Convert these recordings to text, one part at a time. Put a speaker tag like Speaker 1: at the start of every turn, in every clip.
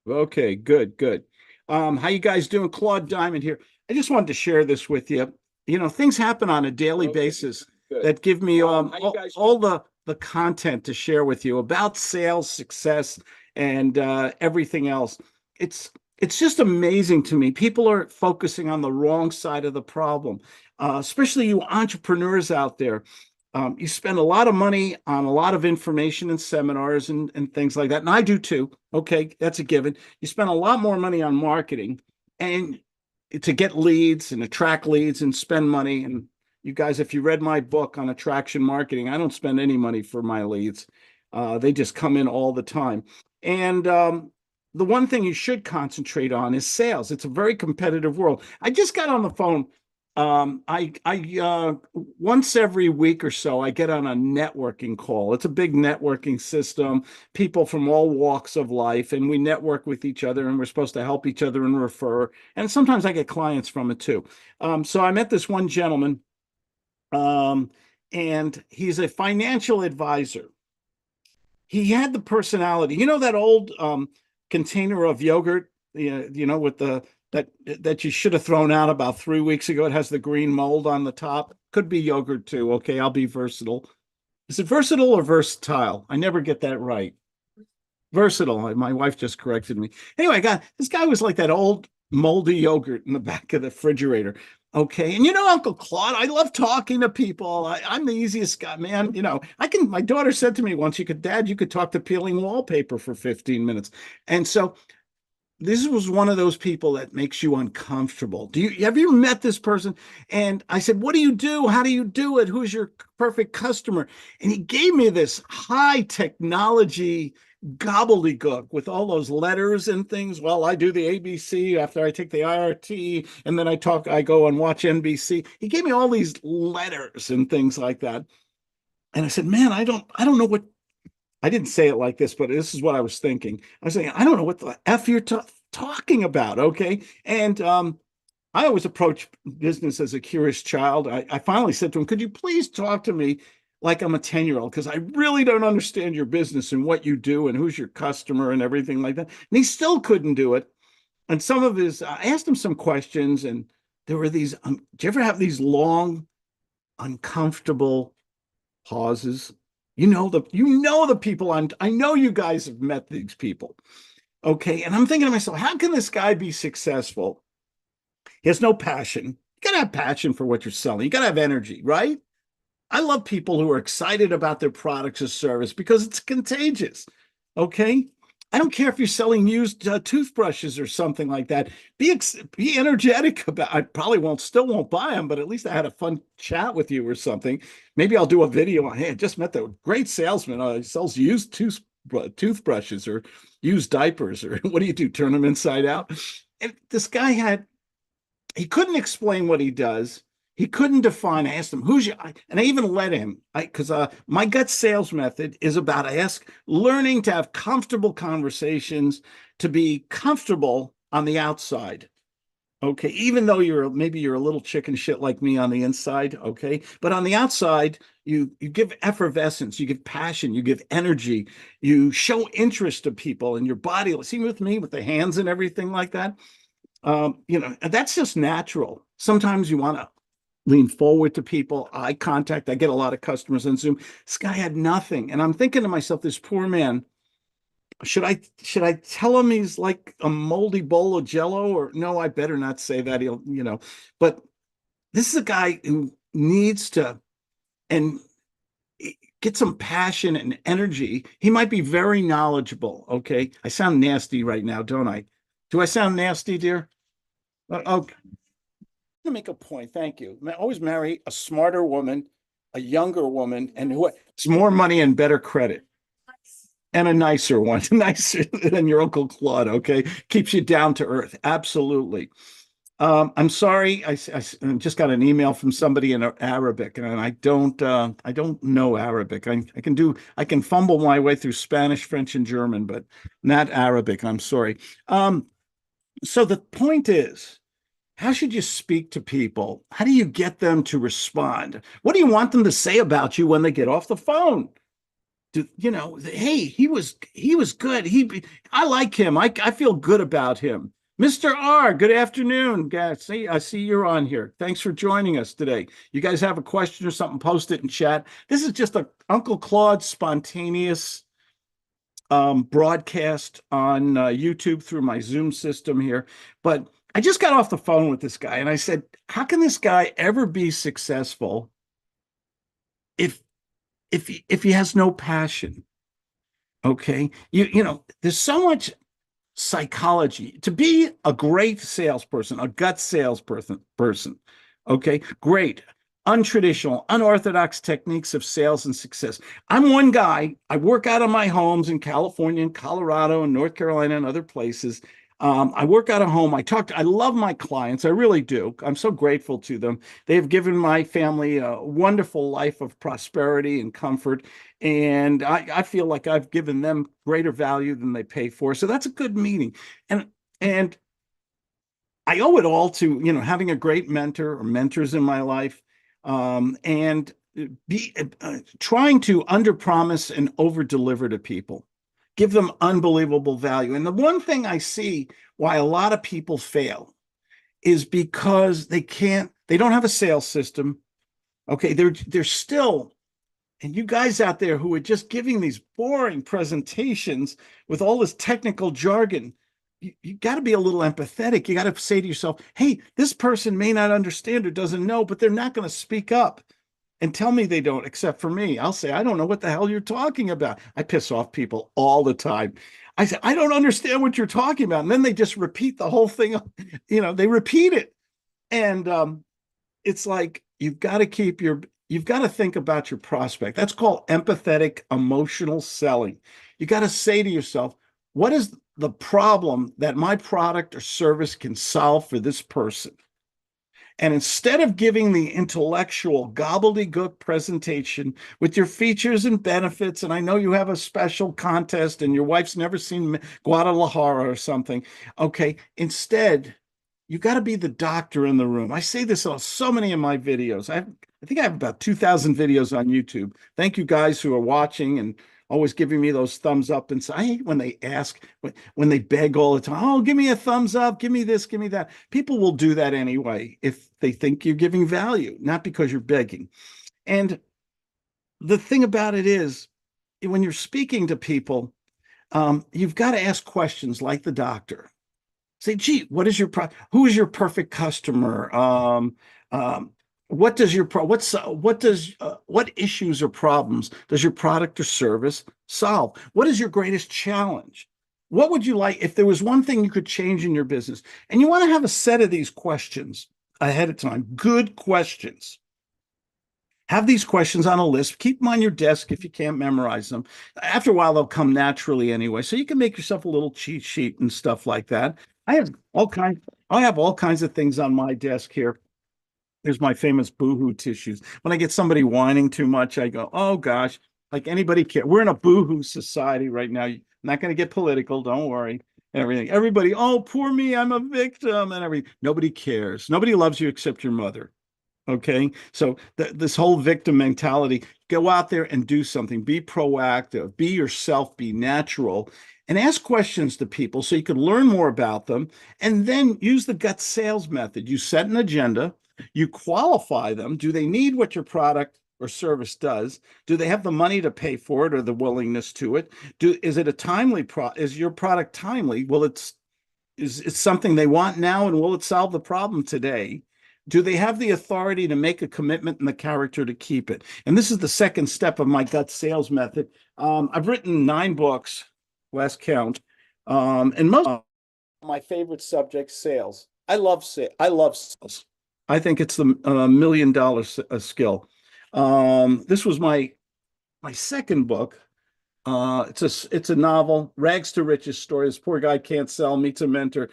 Speaker 1: Okay, good, good. How you guys doing? Claude Diamond here. I just wanted to share this with you. You know, things happen on a daily basis that give me all the content to share with you about sales success and everything else. It's it's just amazing to me. People are focusing on the wrong side of the problem, especially you entrepreneurs out there. You spend a lot of money on a lot of information and seminars and things like that. And I do too. Okay, that's a given. You spend a lot more money on marketing and to get leads and attract leads and spend money. And you guys, if you read my book on attraction marketing, I don't spend any money for my leads. They just come in all the time. And the one thing you should concentrate on is sales. It's a very competitive world. I just got on the phone I once every week or so I get on a networking call. It's a big networking system, people from all walks of life, and we network with each other, and we're supposed to help each other and refer. And sometimes I get clients from it too. So I met this one gentleman, um, and he's a financial advisor. He had the personality, that old container of yogurt, with the that you should have thrown out about 3 weeks ago. It has the green mold on the top. Could be yogurt too. Okay, I'll be versatile. Is it versatile or versatile? I never get that right. Versatile. My wife just corrected me. Anyway, this guy was like that old moldy yogurt in the back of the refrigerator. Okay. And Uncle Claude, I love talking to people. I'm the easiest guy, man. My daughter said to me once, Dad, you could talk to peeling wallpaper for 15 minutes. And so this was one of those people that makes you uncomfortable. Have you met this person? And I said, what do you do? How do you do it? Who's your perfect customer? And he gave me this high technology gobbledygook with all those letters and things. Well, I do the ABC after I take the IRT, and then I go and watch NBC. He gave me all these letters and things like that. And I said, man, I don't know what. I didn't say it like this, but this is what I was thinking. I was saying, I don't know what the F you're talking about. Okay. And I always approach business as a curious child. I finally said to him, could you please talk to me like I'm a 10-year-old? Because I really don't understand your business and what you do and who's your customer and everything like that. And he still couldn't do it. And I asked him some questions, and there were these, do you ever have these long, uncomfortable pauses? The people I know you guys have met these people. Okay. And I'm thinking to myself, how can this guy be successful? He has no passion. You gotta have passion for what you're selling. You gotta have energy, right? I love people who are excited about their products or service because it's contagious. Okay. I don't care if you're selling used toothbrushes or something like that. Be energetic about. I probably still won't buy them, but at least I had a fun chat with you or something. Maybe I'll do a video on. Hey, I just met the great salesman. He sells used toothbrushes or used diapers, or what do you do? Turn them inside out. And this guy he couldn't explain what he does. He couldn't define. I asked him, who's your, and I even let him, because my gut sales method is about learning to have comfortable conversations, to be comfortable on the outside. Okay. Even though maybe you're a little chicken shit like me on the inside. Okay. But on the outside, you give effervescence, you give passion, you give energy, you show interest to people in your body. See with me with the hands and everything like that. That's just natural. Sometimes you want to lean forward to people, eye contact. I get a lot of customers on Zoom. This guy had nothing. And I'm thinking to myself, this poor man, should I tell him he's like a moldy bowl of jello? Or no, I better not say that. But this is a guy who needs to and get some passion and energy. He might be very knowledgeable. Okay. I sound nasty right now, don't I? Do I sound nasty, dear? Okay. To make a point. Thank you. Always marry a smarter woman, a younger woman, and who has more money and better credit, and a nicer one, nicer than your Uncle Claude. Okay, keeps you down to earth. Absolutely. I'm sorry. I just got an email from somebody in Arabic, and I don't know Arabic. I can fumble my way through Spanish, French, and German, but not Arabic. I'm sorry. So the point is, how should you speak to people? How do you get them to respond? What do you want them to say about you when they get off the phone? Hey, he was good. I like him. I feel good about him. Mr. R, good afternoon, guys. I see you're on here. Thanks for joining us today. You guys have a question or something, post it in chat. This is just a Uncle Claude spontaneous broadcast on YouTube through my Zoom system here. But I just got off the phone with this guy and I said, how can this guy ever be successful if he has no passion? Okay. There's so much psychology to be a great salesperson, a gut salesperson. Okay, great. Untraditional, unorthodox techniques of sales and success. I'm one guy. I work out of my homes in California and Colorado and North Carolina and other places. I work out of home. I love my clients. I really do. I'm so grateful to them. They have given my family a wonderful life of prosperity and comfort. And I feel like I've given them greater value than they pay for. So that's a good meeting. And I owe it all to, having a great mentor or mentors in my life, and trying to underpromise and overdeliver to people, give them unbelievable value. And the one thing I see why a lot of people fail is because they don't have a sales system. Okay, they're still, and you guys out there who are just giving these boring presentations with all this technical jargon, you got to be a little empathetic. You got to say to yourself, hey, this person may not understand or doesn't know, but they're not going to speak up and tell me they don't, except for me. I'll say, I don't know what the hell you're talking about. I piss off people all the time. I say, I don't understand what you're talking about. And then they just repeat the whole thing. They repeat it. And it's like, you've got to think about your prospect. That's called empathetic emotional selling. You got to say to yourself, what is the problem that my product or service can solve for this person? And instead of giving the intellectual gobbledygook presentation with your features and benefits, and I know you have a special contest and your wife's never seen Guadalajara or something, okay, instead, you got to be the doctor in the room. I say this on so many of my videos. I think I have about 2,000 videos on YouTube. Thank you guys who are watching and always giving me those thumbs up. And so I hate when they ask, when they beg all the time, oh, give me a thumbs up, give me this, give me that. People will do that anyway if they think you're giving value, not because you're begging. And the thing about it is, when you're speaking to people, you've got to ask questions like the doctor. Say, gee, who is your perfect customer? What issues or problems does your product or service solve? What is your greatest challenge? What would you like if there was one thing you could change in your business? And you want to have a set of these questions ahead of time, good questions. Have these questions on a list. Keep them on your desk if you can't memorize them. After a while, they'll come naturally anyway. So you can make yourself a little cheat sheet and stuff like that. I have all kinds of things on my desk here. There's my famous boohoo tissues. When I get somebody whining too much, I go, oh gosh, like anybody care. We're in a boohoo society right now. I'm not going to get political. Don't worry. Everything. Everybody, oh, poor me, I'm a victim and everything. Nobody cares. Nobody loves you except your mother. Okay. So this whole victim mentality, go out there and do something, be proactive, be yourself, be natural, and ask questions to people so you can learn more about them. And then use the gut sales method. You set an agenda, you qualify them. Do they need what your product or service does? Do they have the money to pay for it or the willingness to it? Is it a timely is your product timely? Is it something they want now, and will it solve the problem today? Do they have the authority to make a commitment and the character to keep it? And this is the second step of my gut sales method. I've written 9 books, last count, and most of my favorite subject, sales. I love sales. I think it's the $1 million skill. This was my second book. It's a novel, rags to riches story. This poor guy can't sell, meets a mentor,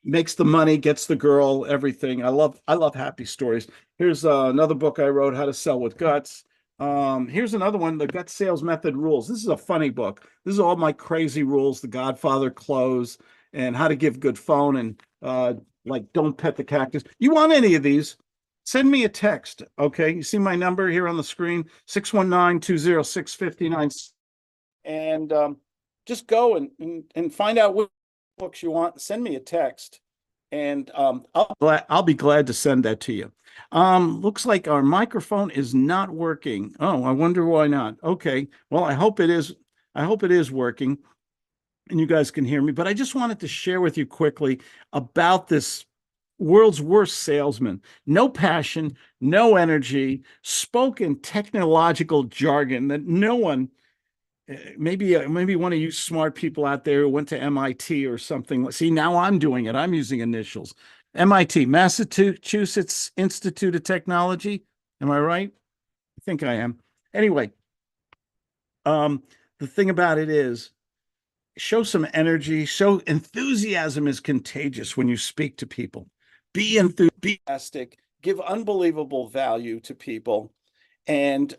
Speaker 1: makes the money, gets the girl, everything. I love happy stories. Here's another book I wrote, How to Sell with Guts. Here's another one, The Gut Sales Method Rules. This is a funny book. This is all my crazy rules, The Godfather Close, and how to give good phone, and like don't pet the cactus. You want any of these? send me a text. Okay. You see my number here on the screen, 619-206-59. And just go and find out what books you want. Send me a text. And I'll be glad to send that to you. Looks like our microphone is not working. Oh, I wonder why not. Okay. Well, I hope it is. I hope it is working and you guys can hear me. But I just wanted to share with you quickly about this world's worst salesman. No passion, no energy, spoken technological jargon that no one, maybe one of you smart people out there who went to MIT or something. See, now I'm doing it. I'm using initials. MIT, Massachusetts Institute of Technology. Am I right? I think I am. Anyway, the thing about it is, show some energy. Show enthusiasm is contagious when you speak to people. Be enthusiastic. Give unbelievable value to people, and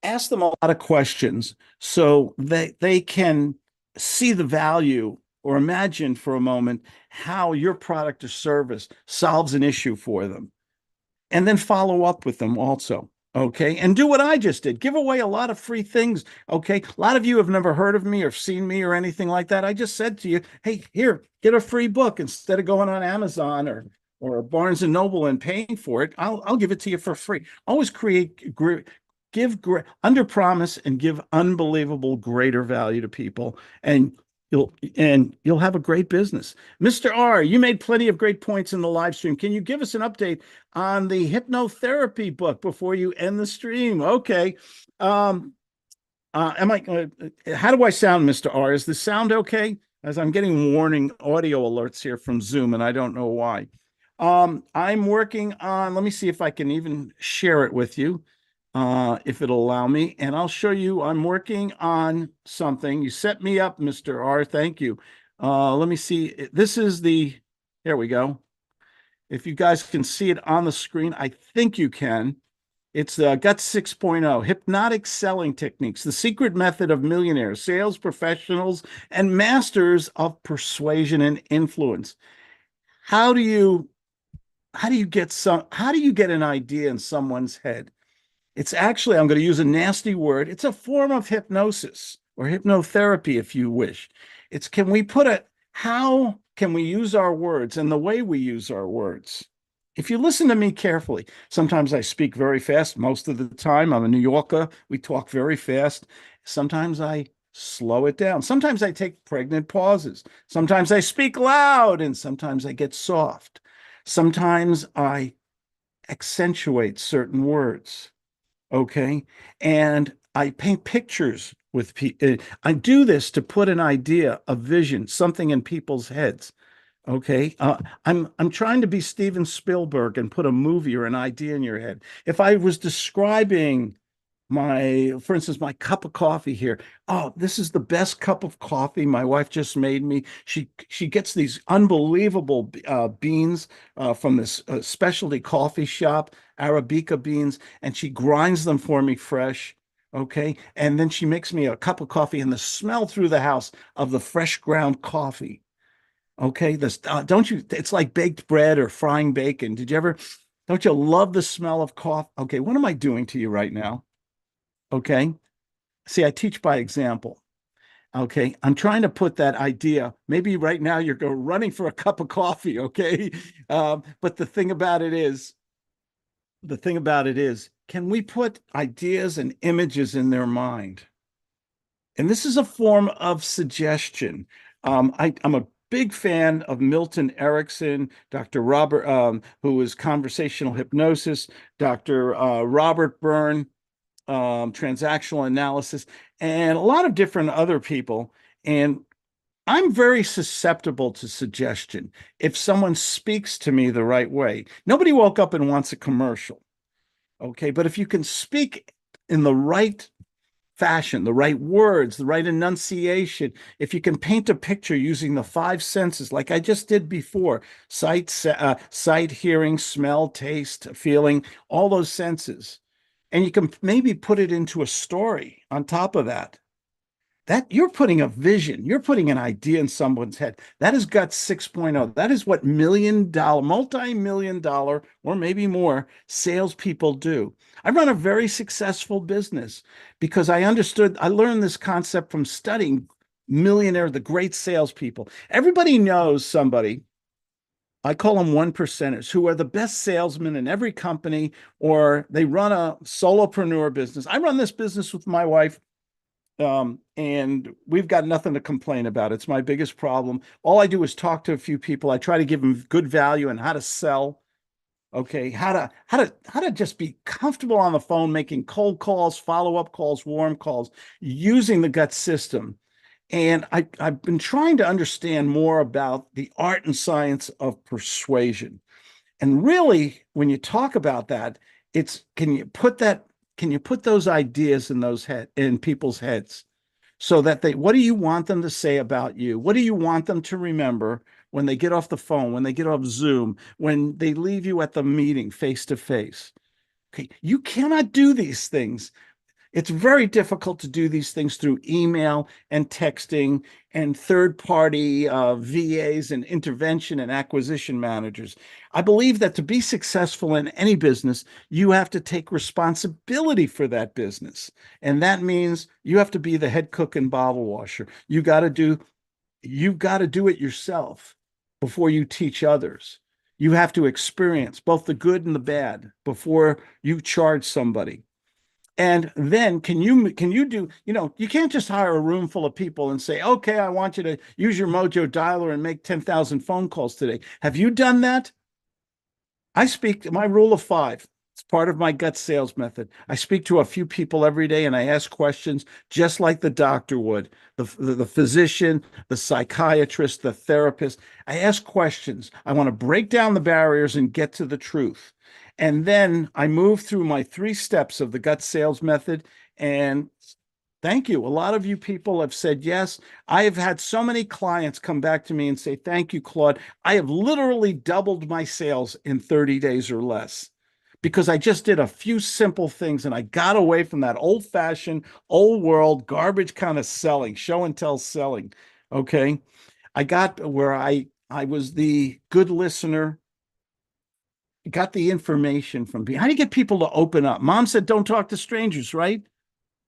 Speaker 1: ask them a lot of questions so they can see the value or imagine for a moment how your product or service solves an issue for them. And then follow up with them also. Okay. And do what I just did. Give away a lot of free things. Okay. A lot of you have never heard of me or seen me or anything like that. I just said to you, hey, here, get a free book instead of going on Amazon or Barnes and Noble and paying for it. I'll give it to you for free. Always give under promise and give unbelievable greater value to people, and you'll have a great business. Mr. R, you made plenty of great points in the live stream. Can you give us an update on the hypnotherapy book before you end the stream? Okay. How do I sound, Mr. R? Is the sound okay? As I'm getting warning audio alerts here from Zoom, and I don't know why. I'm working on, let me see if I can even share it with you, if it'll allow me. And I'll show you, I'm working on something. You set me up, Mr. R. Thank you. Let me see. This is there we go. If you guys can see it on the screen, I think you can. It's GU.T.S 6.0, Hypnotic Selling Techniques, the secret method of millionaires, sales professionals, and masters of persuasion and influence. How do you get an idea in someone's head? It's actually, I'm going to use a nasty word. It's a form of hypnosis or hypnotherapy, if you wish. How can we use our words and the way we use our words? If you listen to me carefully, sometimes I speak very fast. Most of the time, I'm a New Yorker. We talk very fast. Sometimes I slow it down. Sometimes I take pregnant pauses. Sometimes I speak loud, and sometimes I get soft. Sometimes I accentuate certain words. Okay. And I paint pictures with people. I do this to put an idea, a vision, something in people's heads. Okay. I'm trying to be Steven Spielberg and put a movie or an idea in your head. If I was describing for instance, my cup of coffee here. Oh, this is the best cup of coffee my wife just made me. She gets these unbelievable beans from this specialty coffee shop, Arabica beans, and she grinds them for me fresh. Okay. And then she makes me a cup of coffee, and the smell through the house of the fresh ground coffee. Okay. Don't you, it's like baked bread or frying bacon. Don't you love the smell of coffee? Okay. What am I doing to you right now? Okay. See, I teach by example. Okay. I'm trying to put that idea. Maybe right now you're going running for a cup of coffee. Okay. But the thing about it is, can we put ideas and images in their mind? And this is a form of suggestion. I'm a big fan of Milton Erickson, Dr. Robert, who is conversational hypnosis, Dr. Robert Byrne, transactional analysis, and a lot of different other people. And I'm very susceptible to suggestion if someone speaks to me the right way. Nobody woke up and wants a commercial. Okay. But if you can speak in the right fashion, the right words, the right enunciation, if you can paint a picture using the five senses, like I just did before, sight, hearing, smell, taste, feeling, all those senses, and you can maybe put it into a story on top of that, that you're putting a vision, you're putting an idea in someone's head. That is Gut 6.0. That is what $1 million, multi-million dollar, or maybe more salespeople do. I run a very successful business because I learned this concept from studying the great salespeople. Everybody knows somebody. I call them one percenters who are the best salesmen in every company, or they run a solopreneur business. I run this business with my wife, and we've got nothing to complain about. It's my biggest problem. All I do is talk to a few people. I try to give them good value and how to sell. Okay, how to just be comfortable on the phone, making cold calls, follow-up calls, warm calls, using the gut system. And I've been trying to understand more about the art and science of persuasion. And really, when you talk about that, it's can you put those ideas in people's heads so that what do you want them to say about you? What do you want them to remember when they get off the phone, when they get off Zoom, when they leave you at the meeting face to face? Okay, you cannot do these things. It's very difficult to do these things through email and texting and third-party VAs and intervention and acquisition managers. I believe that to be successful in any business, you have to take responsibility for that business. And that means you have to be the head cook and bottle washer. You've got to do it yourself before you teach others. You have to experience both the good and the bad before you charge somebody. And then can you do, you can't just hire a room full of people and say, okay, I want you to use your Mojo dialer and make 10,000 phone calls today. Have you done that? I speak my rule of five. It's part of my gut sales method. I speak to a few people every day and I ask questions just like the doctor would, the physician, the psychiatrist, the therapist. I ask questions. I want to break down the barriers and get to the truth. And then I move through my 3 steps of the gut sales method. And thank you. A lot of you people have said yes. I have had so many clients come back to me and say, thank you, Claude. I have literally doubled my sales in 30 days or less because I just did a few simple things and I got away from that old-fashioned, old world, garbage kind of selling, show and tell selling. Okay. I got where I was the good listener, got the information from people. How do you get people to open up? Mom said, don't talk to strangers, right?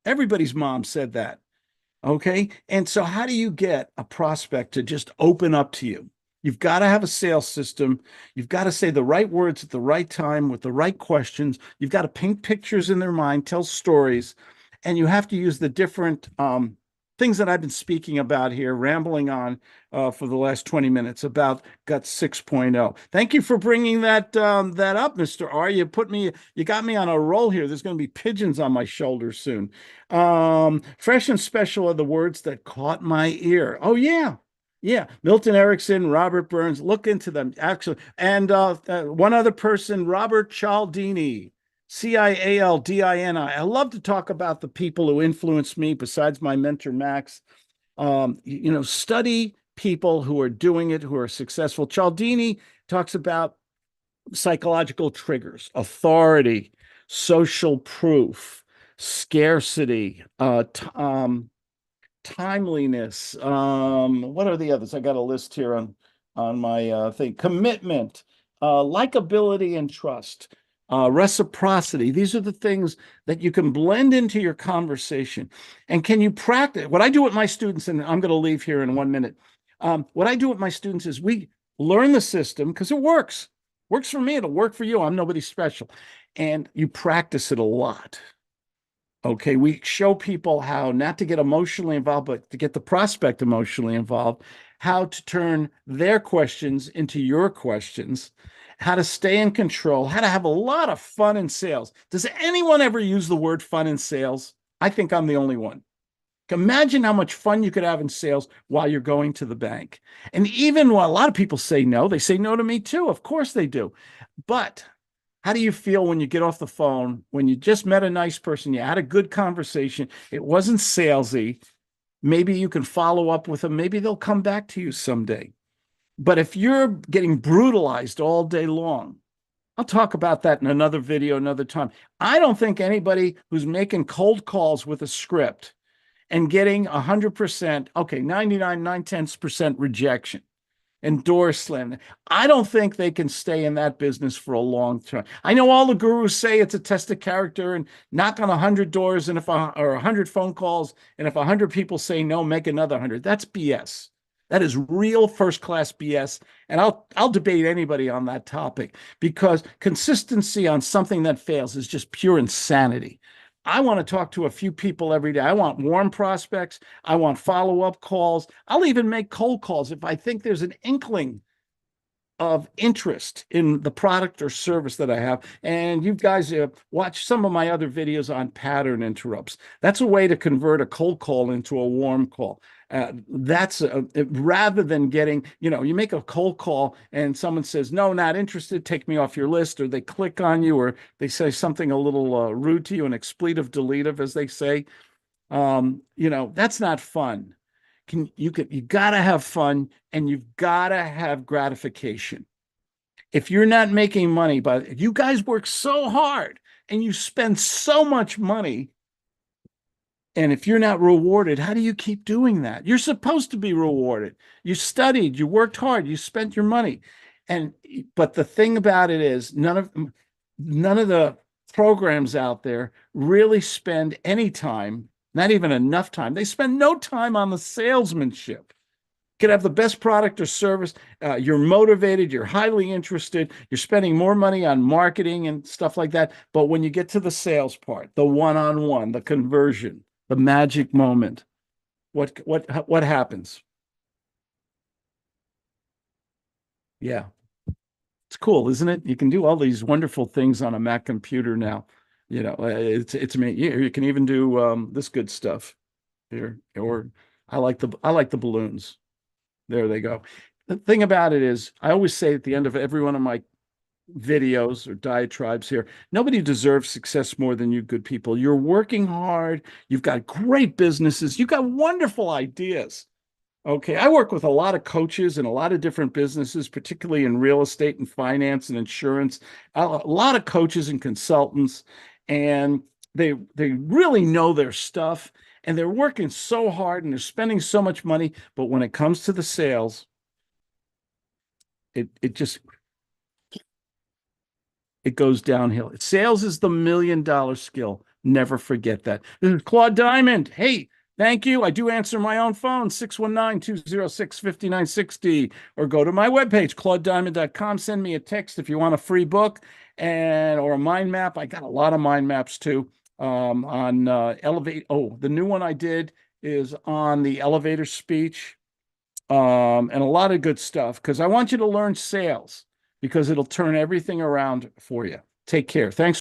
Speaker 1: Everybody's mom said that. Okay. And so how do you get a prospect to just open up to you? You've got to have a sales system. You've got to say the right words at the right time with the right questions. You've got to paint pictures in their mind, tell stories, and you have to use the different things that I've been speaking about here, rambling on for the last 20 minutes about Gut 6.0. Thank you for bringing that up, Mr. R. You got me on a roll here. There's going to be pigeons on my shoulders soon. Fresh and special are the words that caught my ear. Oh, yeah. Yeah, Milton Erickson, Robert Burns, look into them, actually. And one other person, Robert Cialdini, Cialdini. I love to talk about the people who influenced me besides my mentor, Max. Study people who are doing it, who are successful. Cialdini talks about psychological triggers, authority, social proof, scarcity, timeliness. What are the others? I got a list here on my thing. Commitment, likability, and trust. Reciprocity. These are the things that you can blend into your conversation. And can you practice? What I do with my students, and I'm going to leave here in 1 minute. What I do with my students is we learn the system because it works. Works for me. It'll work for you. I'm nobody special. And you practice it a lot. Okay, we show people how not to get emotionally involved, but to get the prospect emotionally involved, how to turn their questions into your questions, how to stay in control, how to have a lot of fun in sales. Does anyone ever use the word fun in sales? I think I'm the only one. Imagine how much fun you could have in sales while you're going to the bank. And even while a lot of people say no, they say no to me too. Of course they do. But how do you feel when you get off the phone, when you just met a nice person, you had a good conversation, it wasn't salesy, maybe you can follow up with them, maybe they'll come back to you someday. But if you're getting brutalized all day long, I'll talk about that in another video, another time. I don't think anybody who's making cold calls with a script and getting 100%, okay, 99, 9/10% rejection and door slam. I don't think they can stay in that business for a long time. I know all the gurus say it's a test of character and knock on 100 doors and or 100 phone calls, and if 100 people say no, make another 100. That's BS. That is real first-class BS, and I'll debate anybody on that topic because consistency on something that fails is just pure insanity. I want to talk to a few people every day. I want warm prospects. I want follow-up calls. I'll even make cold calls if I think there's an inkling of interest in the product or service that I have. And you guys watch some of my other videos on pattern interrupts. That's a way to convert a cold call into a warm call. That's rather than getting, you make a cold call and someone says, no, not interested, take me off your list, or they click on you, or they say something a little rude to you, an expletive deletive, as they say. That's not fun. You gotta have fun, and you've gotta have gratification. If you're not making money, but you guys work so hard and you spend so much money, and if you're not rewarded, how do you keep doing that? You're supposed to be rewarded. You studied, you worked hard, you spent your money. But the thing about it is none of the programs out there really spend any time, not even enough time. They spend no time on the salesmanship. You could have the best product or service. You're motivated. You're highly interested. You're spending more money on marketing and stuff like that. But when you get to the sales part, the one-on-one, the conversion, the magic moment, what happens? Yeah, it's cool, isn't it? You can do all these wonderful things on a Mac computer now. It's me. You can even do this good stuff here. Or I like the balloons. There they go. The thing about it is, I always say at the end of every one of my videos or diatribes here, nobody deserves success more than you good people. You're working hard. You've got great businesses. You've got wonderful ideas. Okay. I work with a lot of coaches and a lot of different businesses, particularly in real estate and finance and insurance, a lot of coaches and consultants, and they really know their stuff, and they're working so hard and they're spending so much money. But when it comes to the sales, it just it goes downhill. Sales is the $1,000,000 skill. Never forget that. This is Claude Diamond. Hey, thank you. I do answer my own phone, 619-206-5960, or go to my webpage, claudediamond.com. Send me a text if you want a free book or a mind map. I got a lot of mind maps too on Elevate. Oh, the new one I did is on the elevator speech and a lot of good stuff because I want you to learn sales because it'll turn everything around for you. Take care. Thanks.